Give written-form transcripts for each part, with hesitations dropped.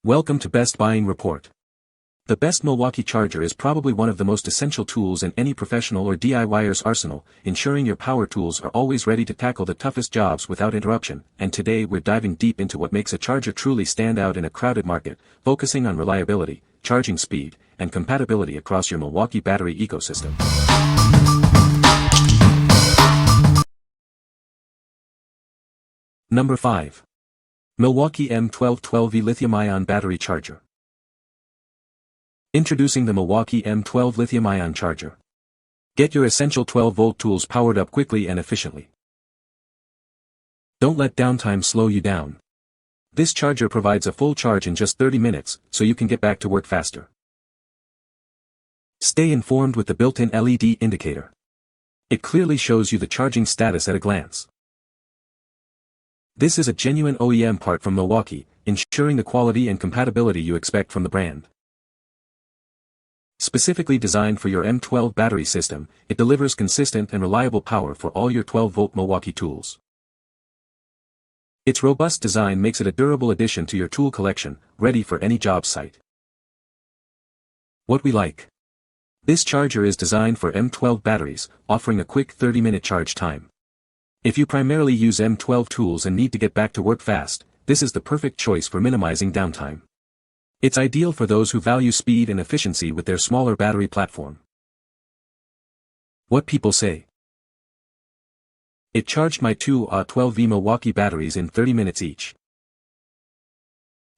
Welcome to Best Buying Report. The best Milwaukee Charger is probably one of the most essential tools in any professional or DIYer's arsenal, ensuring your power tools are always ready to tackle the toughest jobs without interruption. And today we're diving deep into what makes a charger truly stand out in a crowded market, focusing on reliability, charging speed, and compatibility across your Milwaukee battery ecosystem. Number 5. Milwaukee M18 XC Lithium-Ion Battery Charger. Introducing the Milwaukee M18 Lithium-Ion Charger. Get your essential 12-volt tools powered up quickly and efficiently. Don't let downtime slow you down. This charger provides a full charge in just 30 minutes, so you can get back to work faster. Stay informed with the built-in LED indicator. It clearly shows you the charging status at a glance. This is a genuine OEM part from Milwaukee, ensuring the quality and compatibility you expect from the brand. Specifically designed for your M12 battery system, it delivers consistent and reliable power for all your 12-volt Milwaukee tools. Its robust design makes it a durable addition to your tool collection, ready for any job site. What we like. This charger is designed for M12 batteries, offering a quick 30-minute charge time. If you primarily use M12 tools and need to get back to work fast, this is the perfect choice for minimizing downtime. It's ideal for those who value speed and efficiency with their smaller battery platform. What people say. It charged my two 12V Milwaukee batteries in 30 minutes each.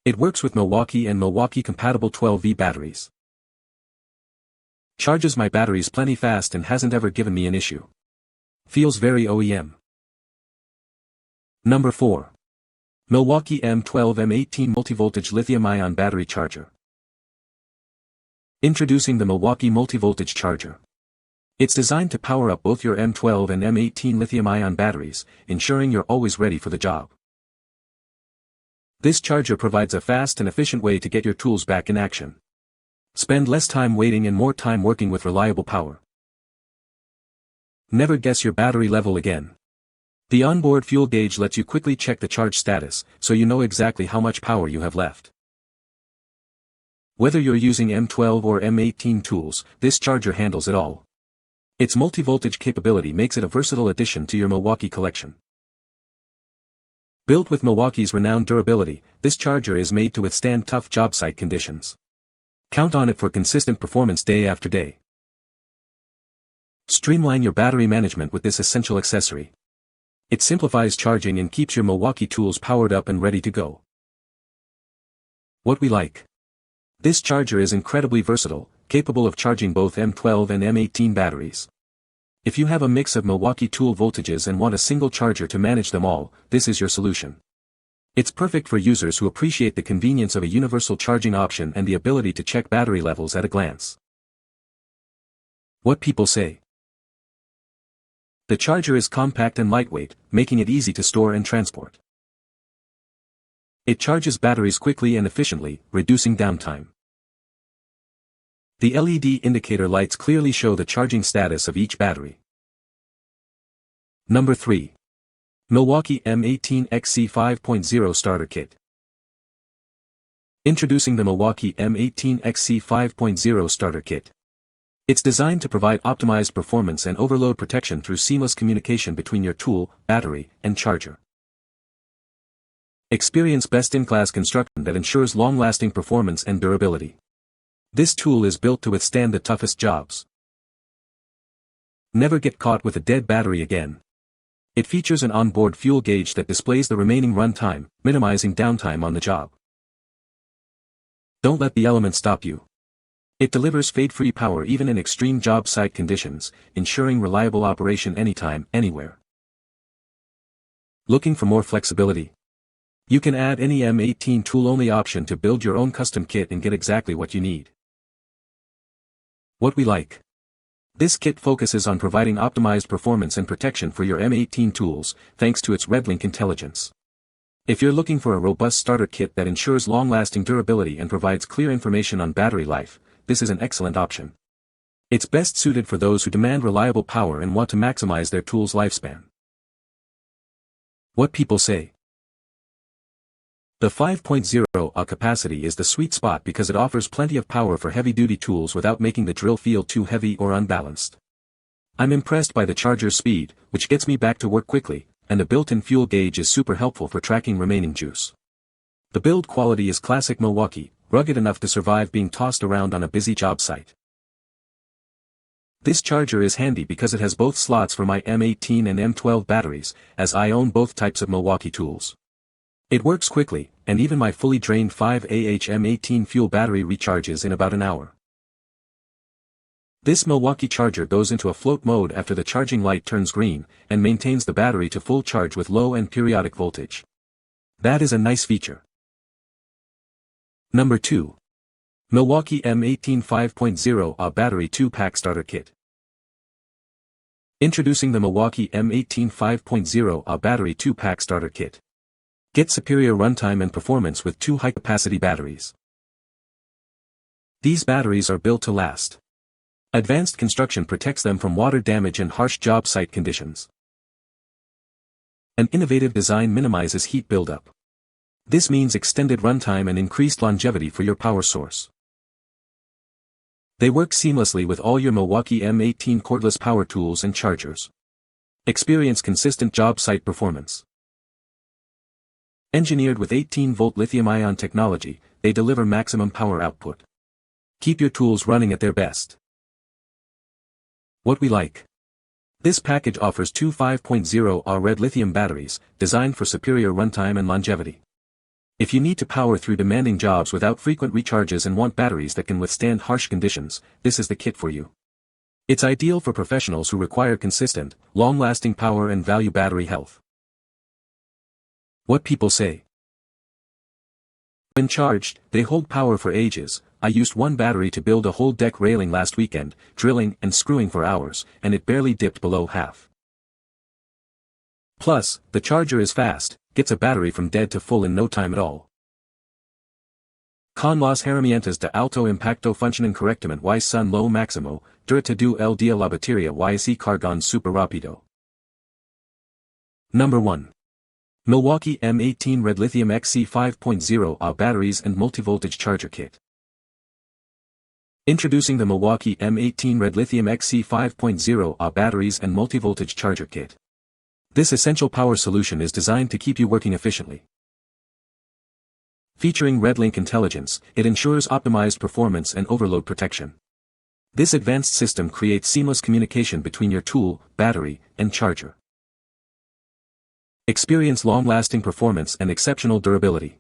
It works with Milwaukee and Milwaukee compatible 12V batteries. Charges my batteries plenty fast and hasn't ever given me an issue. Feels very OEM. Number 4. Milwaukee M12 M18 Multivoltage Lithium-Ion Battery Charger. Introducing the Milwaukee Multivoltage Charger. It's designed to power up both your M12 and M18 lithium-ion batteries, ensuring you're always ready for the job. This charger provides a fast and efficient way to get your tools back in action. Spend less time waiting and more time working with reliable power. Never guess your battery level again. The onboard fuel gauge lets you quickly check the charge status, so you know exactly how much power you have left. Whether you're using M12 or M18 tools, this charger handles it all. Its multi-voltage capability makes it a versatile addition to your Milwaukee collection. Built with Milwaukee's renowned durability, this charger is made to withstand tough job site conditions. Count on it for consistent performance day after day. Streamline your battery management with this essential accessory. It simplifies charging and keeps your Milwaukee tools powered up and ready to go. What we like. This charger is incredibly versatile, capable of charging both M12 and M18 batteries. If you have a mix of Milwaukee tool voltages and want a single charger to manage them all, this is your solution. It's perfect for users who appreciate the convenience of a universal charging option and the ability to check battery levels at a glance. What people say. The charger is compact and lightweight, making it easy to store and transport. It charges batteries quickly and efficiently, reducing downtime. The LED indicator lights clearly show the charging status of each battery. Number 3. Milwaukee M18 XC 5.0 Starter Kit. Introducing the Milwaukee M18 XC 5.0 Starter Kit. It's designed to provide optimized performance and overload protection through seamless communication between your tool, battery, and charger. Experience best-in-class construction that ensures long-lasting performance and durability. This tool is built to withstand the toughest jobs. Never get caught with a dead battery again. It features an onboard fuel gauge that displays the remaining run time, minimizing downtime on the job. Don't let the elements stop you. It delivers fade-free power even in extreme job site conditions, ensuring reliable operation anytime, anywhere. Looking for more flexibility? You can add any M18 tool-only option to build your own custom kit and get exactly what you need. What we like. This kit focuses on providing optimized performance and protection for your M18 tools, thanks to its RedLink intelligence. If you're looking for a robust starter kit that ensures long-lasting durability and provides clear information on battery life, this is an excellent option. It's best suited for those who demand reliable power and want to maximize their tool's lifespan. What people say. The 5.0Ah capacity is the sweet spot because it offers plenty of power for heavy-duty tools without making the drill feel too heavy or unbalanced. I'm impressed by the Charger's speed, which gets me back to work quickly, and the built-in fuel gauge is super helpful for tracking remaining juice. The build quality is classic Milwaukee, rugged enough to survive being tossed around on a busy job site. This charger is handy because it has both slots for my M18 and M12 batteries, as I own both types of Milwaukee tools. It works quickly, and even my fully drained 5Ah M18 fuel battery recharges in about an hour. This Milwaukee Charger goes into a float mode after the charging light turns green, and maintains the battery to full charge with low and periodic voltage. That is a nice feature. Number 2. Milwaukee M18 5.0Ah Battery 2-Pack Starter Kit. Introducing the Milwaukee M18 5.0Ah Battery 2-Pack Starter Kit. Get superior runtime and performance with 2 high-capacity batteries. These batteries are built to last. Advanced construction protects them from water damage and harsh job site conditions. An innovative design minimizes heat buildup. This means extended runtime and increased longevity for your power source. They work seamlessly with all your Milwaukee M18 cordless power tools and chargers. Experience consistent job site performance. Engineered with 18-volt lithium-ion technology, they deliver maximum power output. Keep your tools running at their best. What we like. This package offers 2 5.0Ah REDLITHIUM batteries, designed for superior runtime and longevity. If you need to power through demanding jobs without frequent recharges and want batteries that can withstand harsh conditions, this is the kit for you. It's ideal for professionals who require consistent, long-lasting power and value battery health. What people say. When charged, they hold power for ages. I used one battery to build a whole deck railing last weekend, drilling and screwing for hours, and it barely dipped below half. Plus, the charger is fast, gets a battery from dead to full in no time at all. Con las herramientas de alto impacto funcionan correctamente y son lo máximo, durante el día la batería y se cargan super rápido. Number 1. Milwaukee M18 REDLITHIUM XC 5.0Ah Batteries and Multivoltage Charger Kit. Introducing the Milwaukee M18 REDLITHIUM XC 5.0Ah Batteries and Multivoltage Charger Kit. This essential power solution is designed to keep you working efficiently. Featuring RedLink intelligence, it ensures optimized performance and overload protection. This advanced system creates seamless communication between your tool, battery, and charger. Experience long-lasting performance and exceptional durability.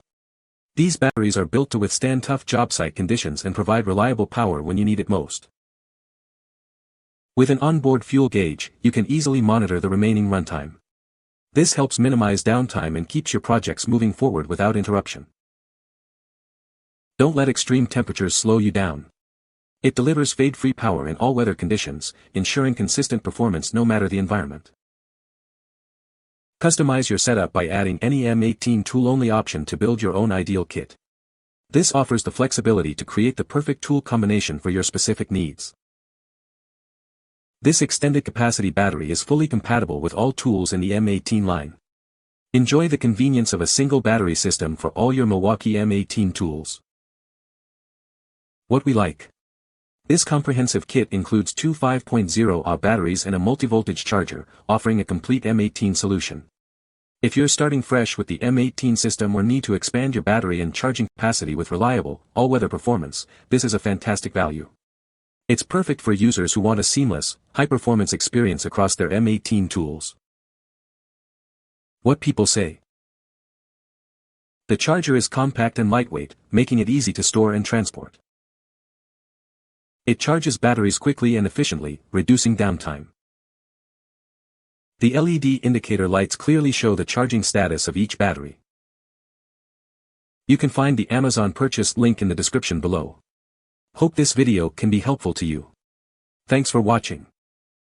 These batteries are built to withstand tough job site conditions and provide reliable power when you need it most. With an onboard fuel gauge, you can easily monitor the remaining runtime. This helps minimize downtime and keeps your projects moving forward without interruption. Don't let extreme temperatures slow you down. It delivers fade-free power in all weather conditions, ensuring consistent performance no matter the environment. Customize your setup by adding any M18 tool-only option to build your own ideal kit. This offers the flexibility to create the perfect tool combination for your specific needs. This extended capacity battery is fully compatible with all tools in the M18 line. Enjoy the convenience of a single battery system for all your Milwaukee M18 tools. What we like. This comprehensive kit includes 2 5.0Ah batteries and a multi-voltage charger, offering a complete M18 solution. If you're starting fresh with the M18 system or need to expand your battery and charging capacity with reliable, all-weather performance, this is a fantastic value. It's perfect for users who want a seamless, high-performance experience across their M18 tools. What people say. The charger is compact and lightweight, making it easy to store and transport. It charges batteries quickly and efficiently, reducing downtime. The LED indicator lights clearly show the charging status of each battery. You can find the Amazon purchase link in the description below. Hope this video can be helpful to you. Thanks for watching.